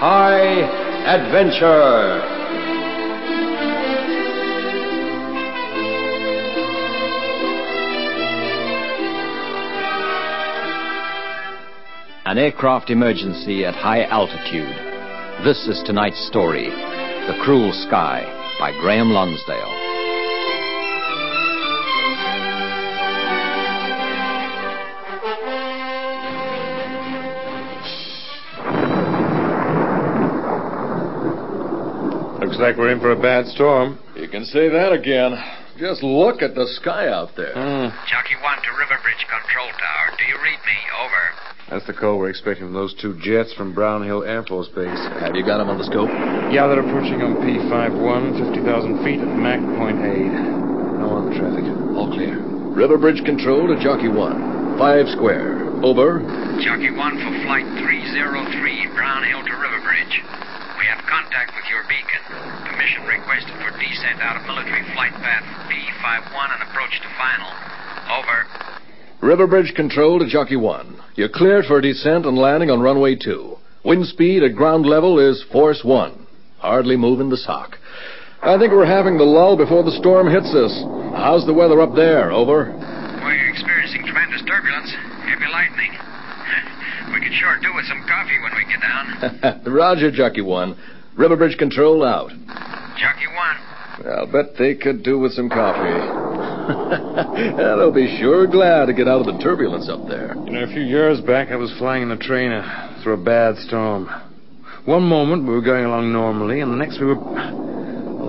High Adventure. An aircraft emergency at high altitude. This is tonight's story, The Cruel Sky, by Graham Lonsdale. Looks like we're in for a bad storm. You can say that again. Just look at the sky out there. Jockey 1 to Riverbridge Control Tower. Do you read me? Over. That's the call we're expecting from those two jets from Brown Hill Air Force Base. Have you got them on the scope? Yeah, they're approaching on P51, 50,000 feet at Mach .8. No other traffic. All clear. Riverbridge Control to Jockey 1. 5 square. Over. Jockey 1 for Flight 303, Brown Hill to Riverbridge. We have contact with your beacon. Permission requested for descent out of military flight path P51 and approach to final. Over. Riverbridge Control to Jockey 1. You're cleared for descent and landing on runway 2. Wind speed at ground level is force 1. Hardly moving the sock. I think we're having the lull before the storm hits us. How's the weather up there? Over. We're experiencing tremendous turbulence. Heavy lightning. We could sure do with some coffee when we get down. Roger, Jockey 1. Riverbridge Control out. Jockey 1. I'll bet they could do with some coffee. They'll be sure glad to get out of the turbulence up there. You know, a few years back, I was flying in a trainer through a bad storm. One moment, we were going along normally, and the next we were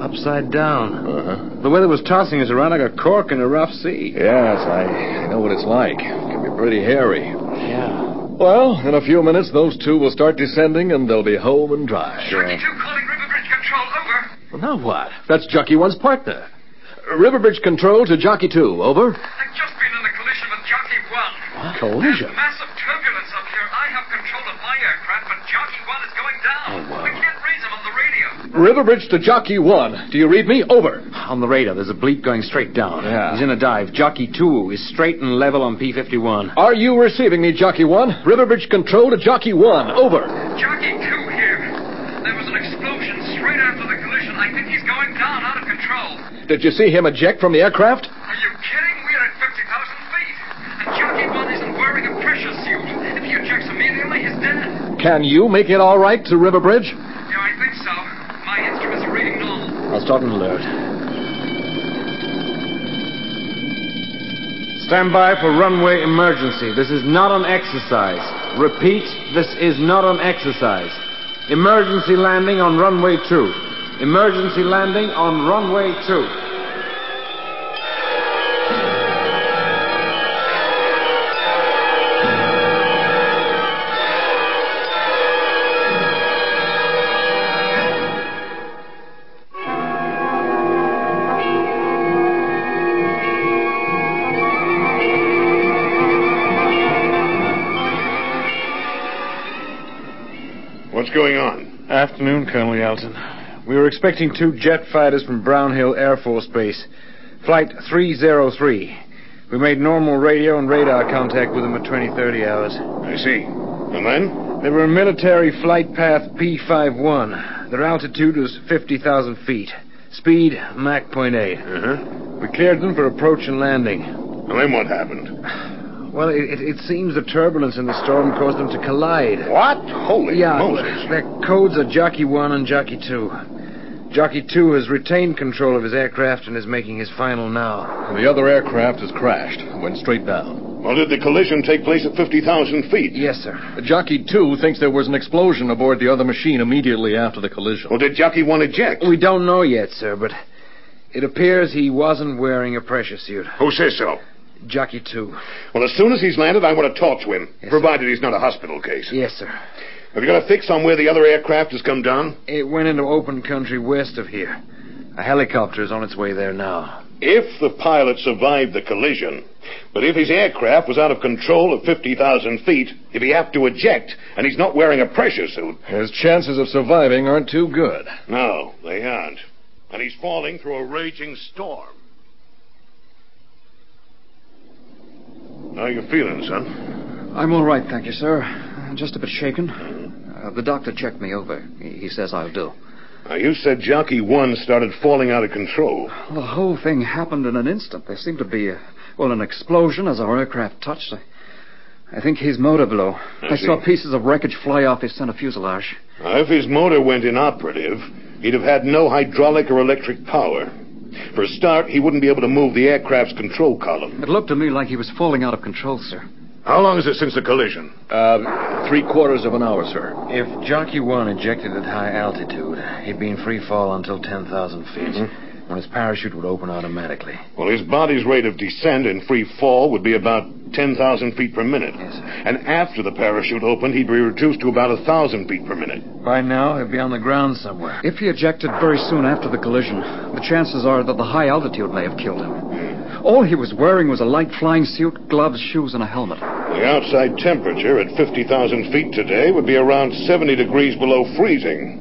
upside down. The weather was tossing us around like a cork in a rough sea. Yes, I know what it's like. It can be pretty hairy. Yeah. Well, in a few minutes, those two will start descending, and they'll be home and dry. Jockey 2 calling Riverbridge Control. Over. Well, now what? That's Jockey 1's partner. Riverbridge Control to Jockey 2. Over. I've just been in a collision with Jockey 1. What? Collision? There's massive turbulence up here. I have control of my aircraft, but Jockey 1 is going down. Oh, wow. We can't raise him on the radio. Riverbridge to Jockey 1. Do you read me? Over. On the radar, there's a bleep going straight down. Yeah. He's in a dive. Jockey 2 is straight and level on P51. Are you receiving me, Jockey 1? Riverbridge Control to Jockey 1. Over. Jockey 2 here. There was an explosion straight after the collision. I think he's going down, out of control. Did you see him eject from the aircraft? Are you kidding? We're at 50,000 feet. And Jockey 1 isn't wearing a pressure suit. If he ejects immediately, he's dead. Can you make it all right to Riverbridge? Yeah, I think so. My instruments are reading normal. I'll start an alert. Stand by for runway emergency. This is not an exercise. Repeat, this is not an exercise. Emergency landing on runway 2. Emergency landing on runway 2. What's going on? Afternoon, Colonel Yelton. We were expecting two jet fighters from Brown Hill Air Force Base. Flight 303. We made normal radio and radar contact with them at 20:30 hours. I see. And then? They were in military flight path P51. Their altitude was 50,000 feet. Speed, Mach .8. We cleared them for approach and landing. And then what happened? Well, it seems the turbulence in the storm caused them to collide. What? Holy Moses. Their codes are Jockey 1 and Jockey 2. Jockey 2 has retained control of his aircraft and is making his final now. The other aircraft has crashed. Went straight down. Well, did the collision take place at 50,000 feet? Yes, sir. Jockey 2 thinks there was an explosion aboard the other machine immediately after the collision. Well, did Jockey 1 eject? We don't know yet, sir, but it appears he wasn't wearing a pressure suit. Who says so? Jockey 2. Well, as soon as he's landed, I want to talk to him, Yes, provided he's not a hospital case. Yes, sir. Have you got a fix on where the other aircraft has come down? It went into open country west of here. A helicopter is on its way there now. If the pilot survived the collision, but if his aircraft was out of control at 50,000 feet, if he have to eject, and he's not wearing a pressure suit... His chances of surviving aren't too good. No, they aren't. And he's falling through a raging storm. How you feeling, son? I'm all right, thank you, sir. Just a bit shaken. The doctor checked me over. He says I'll do. Now, you said Jockey 1 started falling out of control. The whole thing happened in an instant. There seemed to be, an explosion as our aircraft touched. I think his motor blew. I saw pieces of wreckage fly off his center fuselage. Now, if his motor went inoperative, he'd have had no hydraulic or electric power. For a start, he wouldn't be able to move the aircraft's control column. It looked to me like he was falling out of control, sir. How long is it since the collision? 3/4 of an hour, sir. If Jockey 1 ejected at high altitude, he'd be in free fall until 10,000 feet, when his parachute would open automatically. Well, his body's rate of descent in free fall would be about 10,000 feet per minute. Yes, sir. And after the parachute opened, he'd be reduced to about 1,000 feet per minute. By now, he'd be on the ground somewhere. If he ejected very soon after the collision, the chances are that the high altitude may have killed him. All he was wearing was a light flying suit, gloves, shoes, and a helmet. The outside temperature at 50,000 feet today would be around 70 degrees below freezing.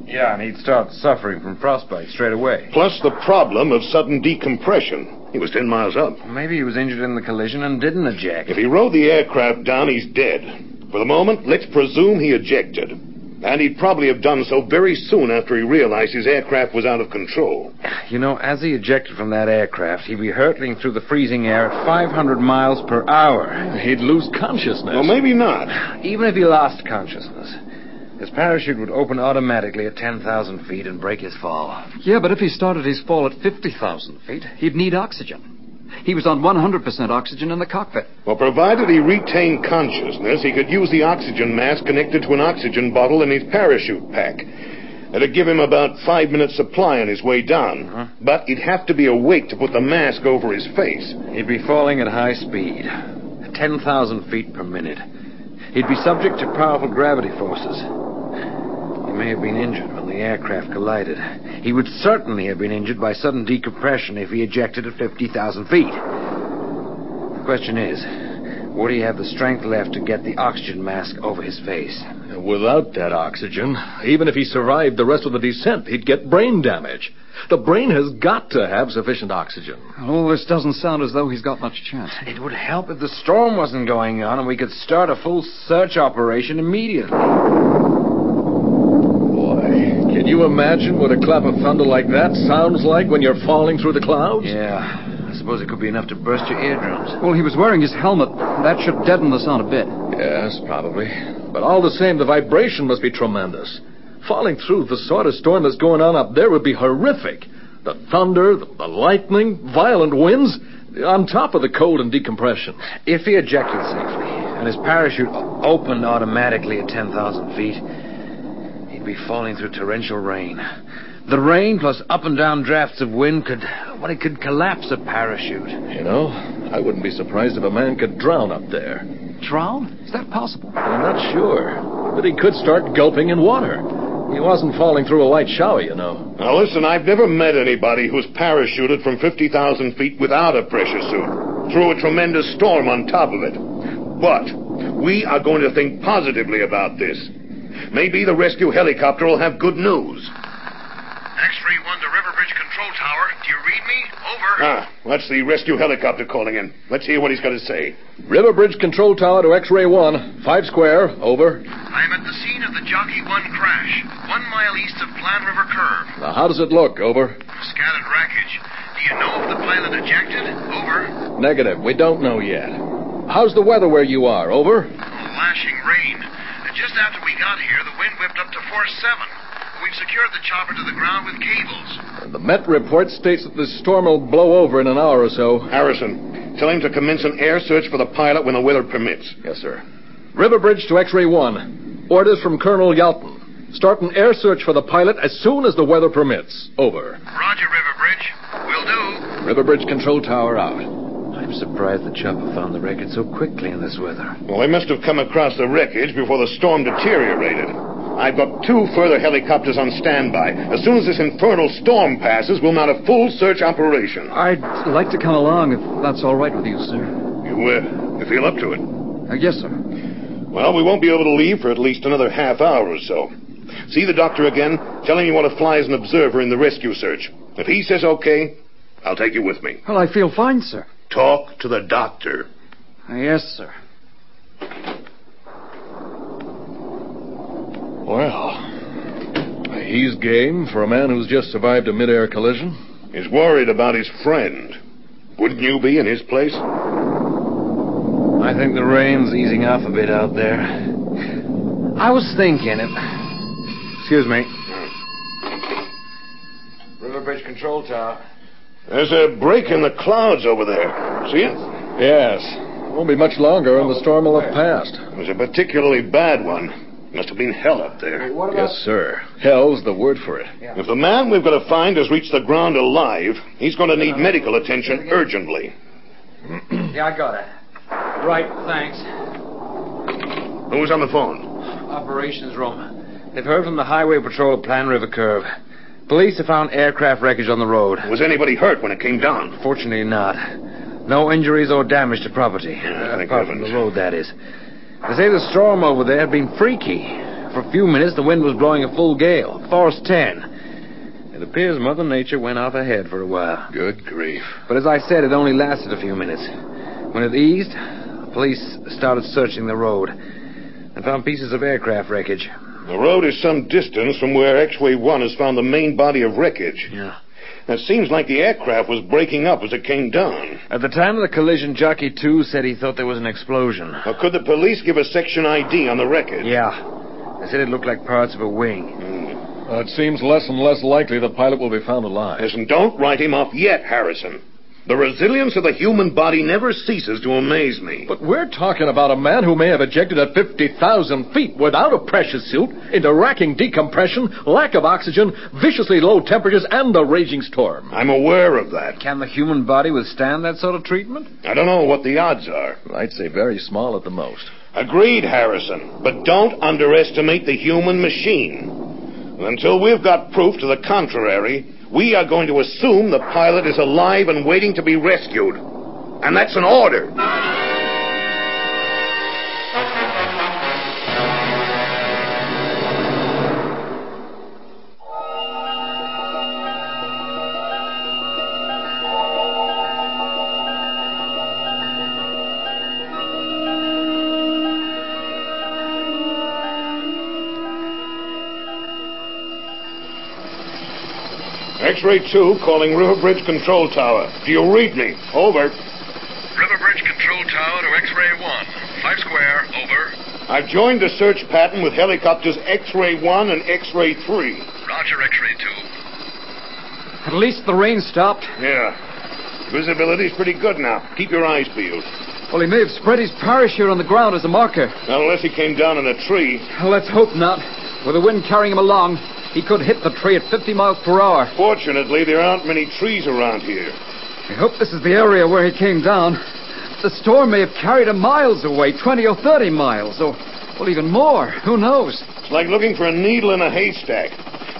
Yeah, and he'd start suffering from frostbite straight away. Plus the problem of sudden decompression. He was 10 miles up. Maybe he was injured in the collision and didn't eject. If he rode the aircraft down, he's dead. For the moment, let's presume he ejected. And he'd probably have done so very soon after he realized his aircraft was out of control. You know, as he ejected from that aircraft, he'd be hurtling through the freezing air at 500 miles per hour. He'd lose consciousness. Well, maybe not. Even if he lost consciousness, his parachute would open automatically at 10,000 feet and break his fall. Yeah, but if he started his fall at 50,000 feet, he'd need oxygen. He was on 100% oxygen in the cockpit. Well, provided he retained consciousness, he could use the oxygen mask connected to an oxygen bottle in his parachute pack. It'd give him about 5 minutes supply on his way down. But he'd have to be awake to put the mask over his face. He'd be falling at high speed, at 10,000 feet per minute. He'd be subject to powerful gravity forces. He may have been injured when the aircraft collided. He would certainly have been injured by sudden decompression if he ejected at 50,000 feet. The question is, would he have the strength left to get the oxygen mask over his face? Without that oxygen, even if he survived the rest of the descent, he'd get brain damage. The brain has got to have sufficient oxygen. Oh, this doesn't sound as though he's got much chance. It would help if the storm wasn't going on and we could start a full search operation immediately. Can you imagine what a clap of thunder like that sounds like when you're falling through the clouds? Yeah, I suppose it could be enough to burst your eardrums. Well, he was wearing his helmet. That should deaden the sound a bit. Yes, probably. But all the same, the vibration must be tremendous. Falling through the sort of storm that's going on up there would be horrific. The thunder, the lightning, violent winds, on top of the cold and decompression. If he ejected safely and his parachute opened automatically at 10,000 feet, he'd be falling through torrential rain. The rain plus up and down drafts of wind could collapse a parachute. You know, I wouldn't be surprised if a man could drown up there. Drown? Is that possible? I'm not sure, but he could start gulping in water. He wasn't falling through a light shower, you know. Now, listen, I've never met anybody who's parachuted from 50,000 feet without a pressure suit, through a tremendous storm on top of it. But we are going to think positively about this. Maybe the rescue helicopter will have good news. X-31 to Riverbridge Control Tower. Do you read me? Over. That's the rescue helicopter calling in. Let's hear what he's got to say. Riverbridge Control Tower to X-Ray 1, 5 square, over. I'm at the scene of the Jockey 1 crash, 1 mile east of Plan River Curve. Now, how does it look, over? Scattered wreckage. Do you know if the pilot ejected? Over. Negative. We don't know yet. How's the weather where you are, over? Lashing rain. Just after we got here, the wind whipped up to force 7. We've secured the chopper to the ground with cables. The Met report states that the storm will blow over in an hour or so. Harrison, tell him to commence an air search for the pilot when the weather permits. Yes, sir. Riverbridge to X-Ray 1. Orders from Colonel Yalton. Start an air search for the pilot as soon as the weather permits. Over. Roger, Riverbridge. Will do. Riverbridge Control Tower out. I'm surprised the chopper found the wreckage so quickly in this weather. Well, they must have come across the wreckage before the storm deteriorated. I've got 2 further helicopters on standby. As soon as this infernal storm passes, we'll mount a full search operation. I'd like to come along if that's all right with you, sir. You feel up to it? Yes, sir. Well, we won't be able to leave for at least another half hour or so. See the doctor again. Tell him you want to fly as an observer in the rescue search. If he says okay, I'll take you with me. Well, I feel fine, sir. Talk to the doctor. Yes, sir. Well, he's game for a man who's just survived a mid-air collision. He's worried about his friend. Wouldn't you be in his place? I think the rain's easing off a bit out there. I was thinking... Excuse me. River Bridge Control Tower. There's a break in the clouds over there. See it? Yes. Won't be much longer and the storm will have passed. It was a particularly bad one. Must have been hell up there. Yes, sir. Hell's the word for it. If the man we've got to find has reached the ground alive, he's going to need medical attention urgently. Yeah, I got it. Right, thanks. Who's on the phone? Operations room. They've heard from the Highway Patrol at Plan River Curve. Police have found aircraft wreckage on the road. Was anybody hurt when it came down? Fortunately not. No injuries or damage to property. Thank Apart from heavens. the road, that is. They say the storm over there had been freaky. For a few minutes, the wind was blowing a full gale, force 10. It appears Mother Nature went off ahead for a while. Good grief. But as I said, it only lasted a few minutes. When it eased, police started searching the road and found pieces of aircraft wreckage. The road is some distance from where X-Ray 1 has found the main body of wreckage. Yeah. It seems like the aircraft was breaking up as it came down. At the time of the collision, Jockey 2 said he thought there was an explosion. Or could the police give a section ID on the wreckage? Yeah. They said it looked like parts of a wing. It seems less and less likely the pilot will be found alive. Listen, don't write him off yet, Harrison. The resilience of the human body never ceases to amaze me. But we're talking about a man who may have ejected at 50,000 feet without a pressure suit into racking decompression, lack of oxygen, viciously low temperatures, and a raging storm. I'm aware of that. Can the human body withstand that sort of treatment? I don't know what the odds are. I'd say very small at the most. Agreed, Harrison. But don't underestimate the human machine. Until we've got proof to the contrary, we are going to assume the pilot is alive and waiting to be rescued. And that's an order. X-Ray 2 calling River Bridge Control Tower. Do you read me? Over. River Bridge Control Tower to X-Ray 1. 5 square, over. I've joined the search pattern with helicopters X-Ray 1 and X-Ray 3. Roger, X-Ray 2. At least the rain stopped. Yeah. Visibility's pretty good now. Keep your eyes peeled. Well, he may have spread his parachute on the ground as a marker. Not unless he came down in a tree. Well, let's hope not. With the wind carrying him along, he could hit the tree at 50 miles per hour. Fortunately, there aren't many trees around here. I hope this is the area where he came down. The storm may have carried him miles away, 20 or 30 miles, or well, even more. Who knows? It's like looking for a needle in a haystack.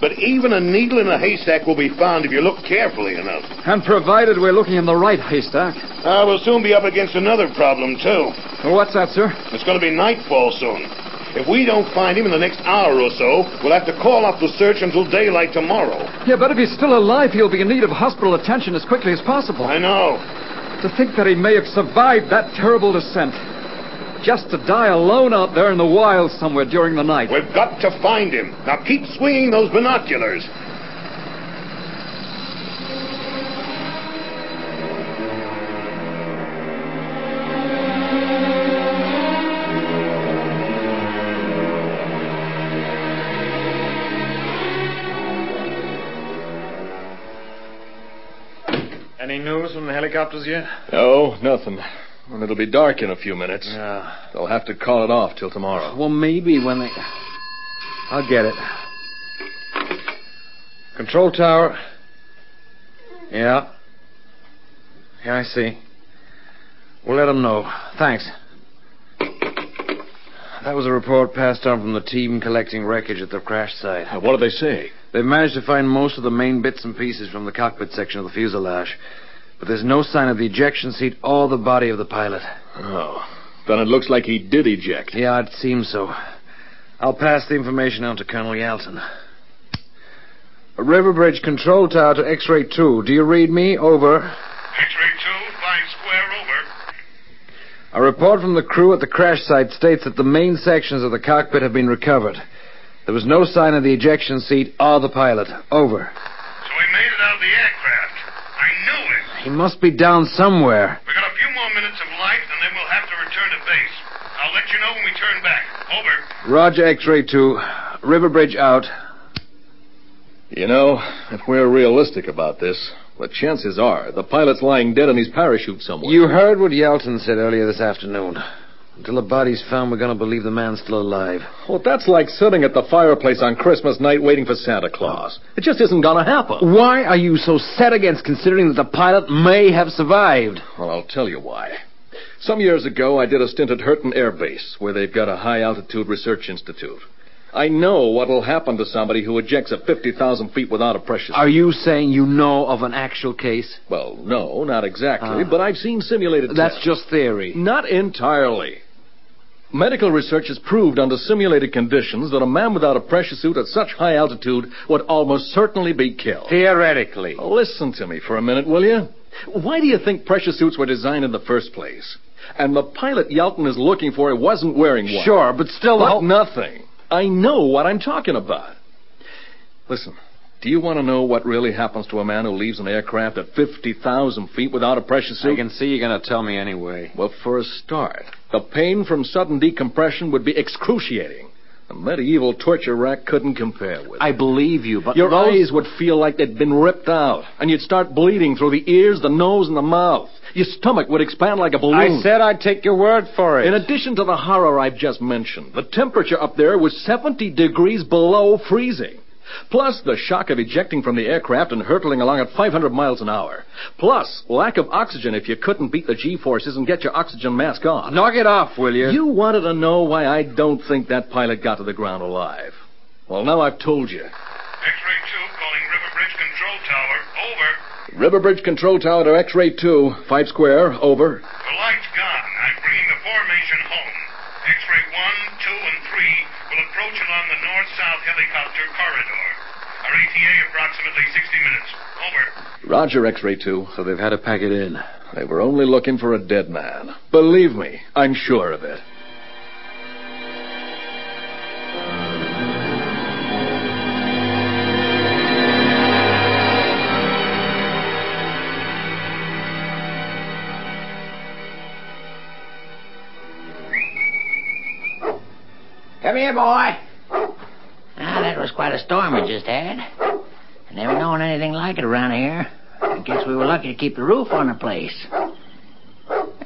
But even a needle in a haystack will be found if you look carefully enough. And provided we're looking in the right haystack. We'll soon be up against another problem, too. Well, what's that, sir? It's going to be nightfall soon. If we don't find him in the next hour or so, we'll have to call off the search until daylight tomorrow. Yeah, but if he's still alive, he'll be in need of hospital attention as quickly as possible. I know. To think that he may have survived that terrible descent. Just to die alone out there in the wilds somewhere during the night. We've got to find him. Now keep swinging those binoculars. Any news from the helicopters yet? No, nothing. And it'll be dark in a few minutes. Yeah. They'll have to call it off till tomorrow. Well, maybe when they... I'll get it. Control tower. Yeah. Yeah, I see. We'll let them know. Thanks. That was a report passed on from the team collecting wreckage at the crash site. What do they say? They've managed to find most of the main bits and pieces from the cockpit section of the fuselage. But there's no sign of the ejection seat or the body of the pilot. Oh. Then it looks like he did eject. Yeah, it seems so. I'll pass the information on to Colonel Yalton. River Bridge Control Tower to X-Ray 2. Do you read me? Over. X-Ray 2, 5 square, over. A report from the crew at the crash site states that the main sections of the cockpit have been recovered. There was no sign of the ejection seat or the pilot. Over. So he made it out of the aircraft. I knew it. He must be down somewhere. We got a few more minutes of light, and then we'll have to return to base. I'll let you know when we turn back. Over. Roger, X-ray 2. River Bridge out. You know, if we're realistic about this, the chances are the pilot's lying dead in his parachute somewhere. You heard what Yelton said earlier this afternoon. Until the body's found, we're going to believe the man's still alive. Well, that's like sitting at the fireplace on Christmas night waiting for Santa Claus. It just isn't going to happen. Why are you so set against considering that the pilot may have survived? Well, I'll tell you why. Some years ago, I did a stint at Hurton Air Base, where they've got a high-altitude research institute. I know what'll happen to somebody who ejects at 50,000 feet without a pressure suit. Are you saying you know of an actual case? Well, no, not exactly, but I've seen simulated That's tests. just theory. Not entirely. Medical research has proved under simulated conditions that a man without a pressure suit at such high altitude would almost certainly be killed. Theoretically. Listen to me for a minute, will you? Why do you think pressure suits were designed in the first place? And the pilot Yelton is looking for wasn't wearing one. Sure, but still... But nothing. I know what I'm talking about. Listen, do you want to know what really happens to a man who leaves an aircraft at 50,000 feet without a pressure suit? I can see you're going to tell me anyway. Well, for a start, the pain from sudden decompression would be excruciating. A medieval torture rack couldn't compare with it. I believe you, but your eyes would feel like they'd been ripped out, and you'd start bleeding through the ears, the nose, and the mouth. Your stomach would expand like a balloon. I said I'd take your word for it. In addition to the horror I've just mentioned, the temperature up there was 70 degrees below freezing. Plus the shock of ejecting from the aircraft and hurtling along at 500 miles an hour. Plus lack of oxygen if you couldn't beat the G-forces and get your oxygen mask on. Knock it off, will you? You wanted to know why I don't think that pilot got to the ground alive. Well, now I've told you. X-ray 2 calling River Bridge Control Tower. Over. River Bridge Control Tower to X-ray 2, 5 square, over. The light's gone. I'm bringing the formation home. X-ray 1, 2, and 3 will approach along the north-south helicopter corridor. Our ETA approximately 60 minutes. Over. Roger, X-ray 2. So they've had to pack it in. They were only looking for a dead man. Believe me, I'm sure of it. Come here, boy. Ah, that was quite a storm we just had. I never known anything like it around here. I guess we were lucky to keep the roof on the place.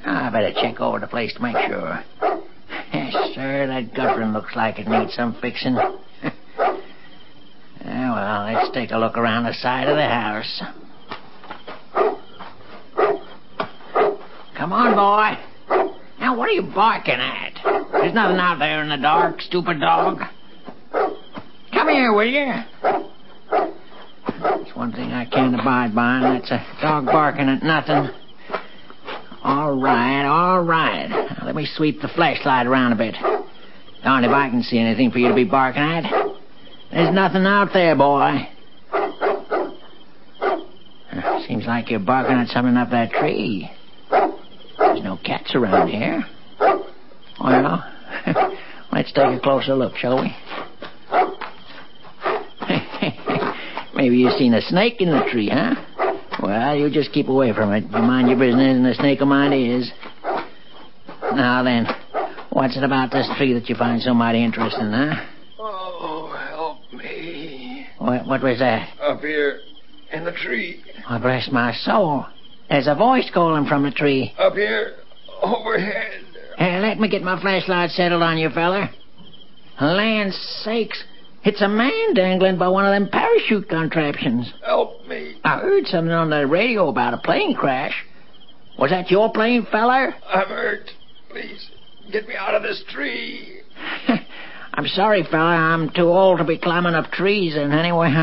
I better check over the place to make sure. Yes, sir, that guttering looks like it needs some fixing. Well, let's take a look around the side of the house. Come on, boy. Now, what are you barking at? There's nothing out there in the dark, stupid dog. Come here, will you? That's one thing I can't abide by, and that's a dog barking at nothing. All right. Now, let me sweep the flashlight around a bit. Darned if I can see anything for you to be barking at. There's nothing out there, boy. Seems like you're barking at something up that tree. There's no cats around here. Well, let's take a closer look, shall we? Maybe you've seen a snake in the tree, huh? Well, you just keep away from it. You mind your business, and the snake will mind his. Now then, what's it about this tree that you find so mighty interesting, huh? Oh, help me. What was that? Up here in the tree. Oh, bless my soul. There's a voice calling from the tree. Up here, overhead. Let me get my flashlight settled on you, feller. Land sakes, it's a man dangling by one of them parachute contraptions. Help me. I heard something on the radio about a plane crash. Was that your plane, feller? I'm hurt. Please, get me out of this tree. I'm sorry, fella. I'm too old to be climbing up trees, and anyway,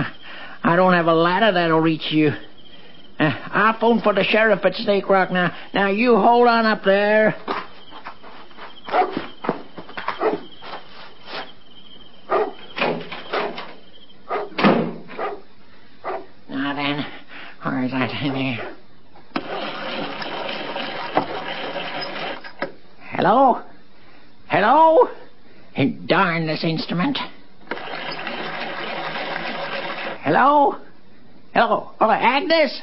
I don't have a ladder that'll reach you. I'll phone for the sheriff at Snake Rock now. Now, you hold on up there. Now then, where's that in here? Hello? Darn this instrument. Hello? Hello? Hello, Agnes?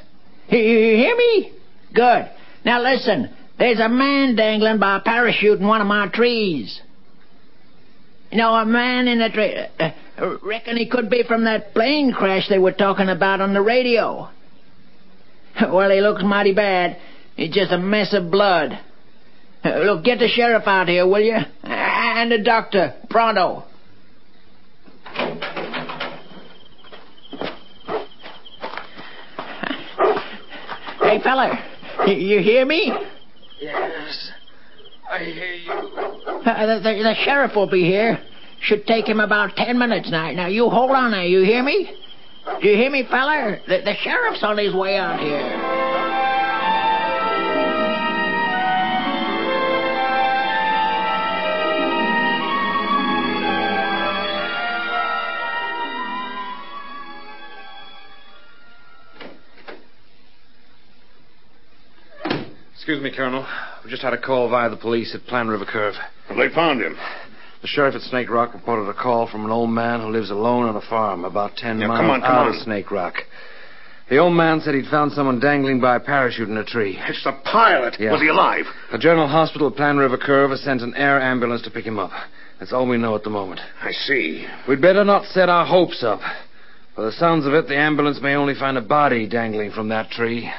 You hear me? Good. Now listen, there's a man dangling by a parachute in one of my trees. You know, a man in a tree. Reckon he could be from that plane crash they were talking about on the radio. Well, he looks mighty bad. He's just a mess of blood. Look, get the sheriff out here, will you? And the doctor, pronto. Hey, fella, you hear me? Yes, I hear you. The sheriff will be here. Should take him about 10 minutes now. Now, you hold on there, you hear me? Do you hear me, fella? The sheriff's on his way out here. Excuse me, Colonel. We just had a call via the police at Plan River Curve. Well, they found him. The sheriff at Snake Rock reported a call from an old man who lives alone on a farm about 10 miles come out on. of Snake Rock. The old man said he'd found someone dangling by a parachute in a tree. It's the pilot. Yeah. Was he alive? The General Hospital at Plan River Curve has sent an air ambulance to pick him up. That's all we know at the moment. I see. We'd better not set our hopes up. By the sounds of it, the ambulance may only find a body dangling from that tree.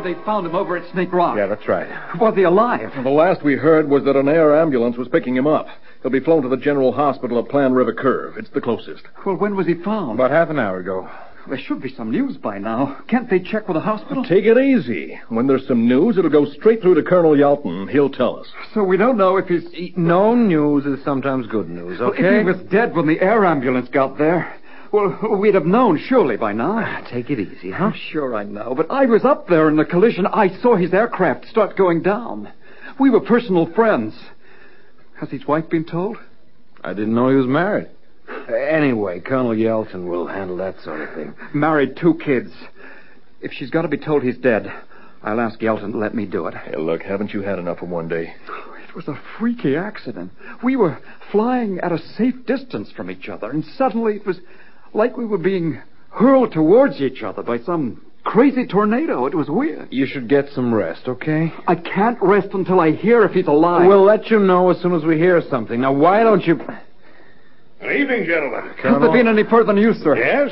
They found him over at Snake Rock. Yeah, that's right. Was he alive? The last we heard was that an air ambulance was picking him up. He'll be flown to the General Hospital at Plan River Curve. It's the closest. Well, when was he found? About half an hour ago. There should be some news by now. Can't they check with the hospital? Take it easy. When there's some news, it'll go straight through to Colonel Yalton. He'll tell us. So we don't know if he's... No news is sometimes good news, okay? Well, if he was dead when the air ambulance got there, well, we'd have known surely by now. Take it easy, huh? Sure, I know. But I was up there in the collision. I saw his aircraft start going down. We were personal friends. Has his wife been told? I didn't know he was married. Anyway, Colonel Yelton will handle that sort of thing. Married, 2 kids. If she's got to be told he's dead, I'll ask Yelton to let me do it. Hey, look, haven't you had enough of one day? It was a freaky accident. We were flying at a safe distance from each other, and suddenly it was like we were being hurled towards each other by some crazy tornado. It was weird. You should get some rest, okay? I can't rest until I hear if he's alive. We'll let you know as soon as we hear something. Now, why don't you... Good evening, gentlemen. Has there been any further news, sir? Yes.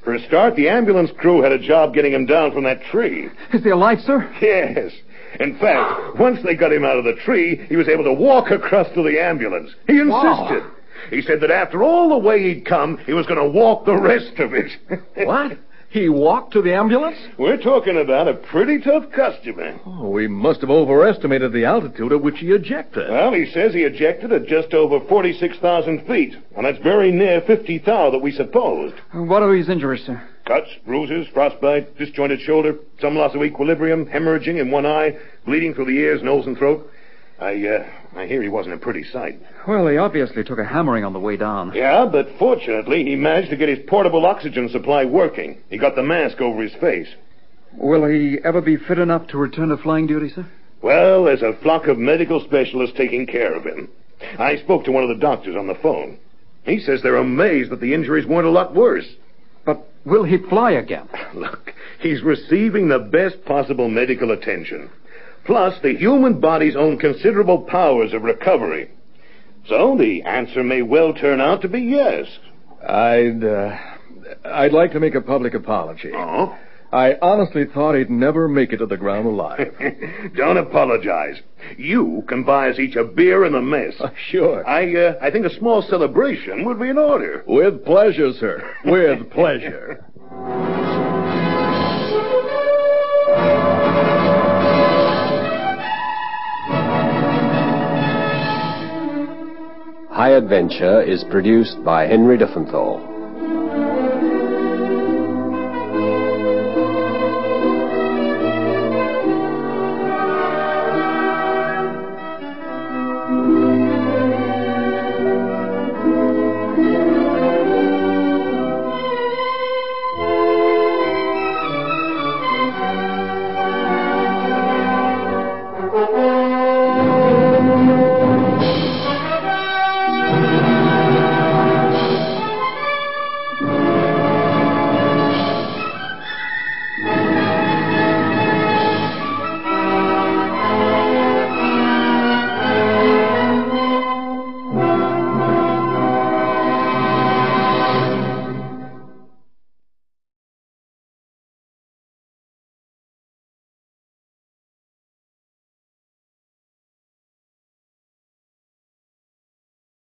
For a start, the ambulance crew had a job getting him down from that tree. Is he alive, sir? Yes. In fact, once they got him out of the tree, he was able to walk across to the ambulance. He insisted. Wow. He said that after all the way he'd come, he was going to walk the rest of it. What? He walked to the ambulance? We're talking about a pretty tough customer. Oh, we must have overestimated the altitude at which he ejected. Well, he says he ejected at just over 46,000 feet, and that's very near 50 thou that we supposed. What are his injuries, sir? Cuts, bruises, frostbite, disjointed shoulder, some loss of equilibrium, hemorrhaging in one eye, bleeding through the ears, nose, and throat. I hear he wasn't a pretty sight. Well, he obviously took a hammering on the way down. Yeah, but fortunately, he managed to get his portable oxygen supply working. He got the mask over his face. Will he ever be fit enough to return to flying duty, sir? Well, there's a flock of medical specialists taking care of him. I spoke to one of the doctors on the phone. He says they're amazed that the injuries weren't a lot worse. But will he fly again? Look, he's receiving the best possible medical attention. Plus, the human body's own considerable powers of recovery. So the answer may well turn out to be yes. I'd like to make a public apology. Oh? I honestly thought he'd never make it to the ground alive. Don't apologize. You can buy us each a beer and a mess. Sure. I think a small celebration would be in order. With pleasure, sir. With pleasure. High Adventure is produced by Henry Diffenthal.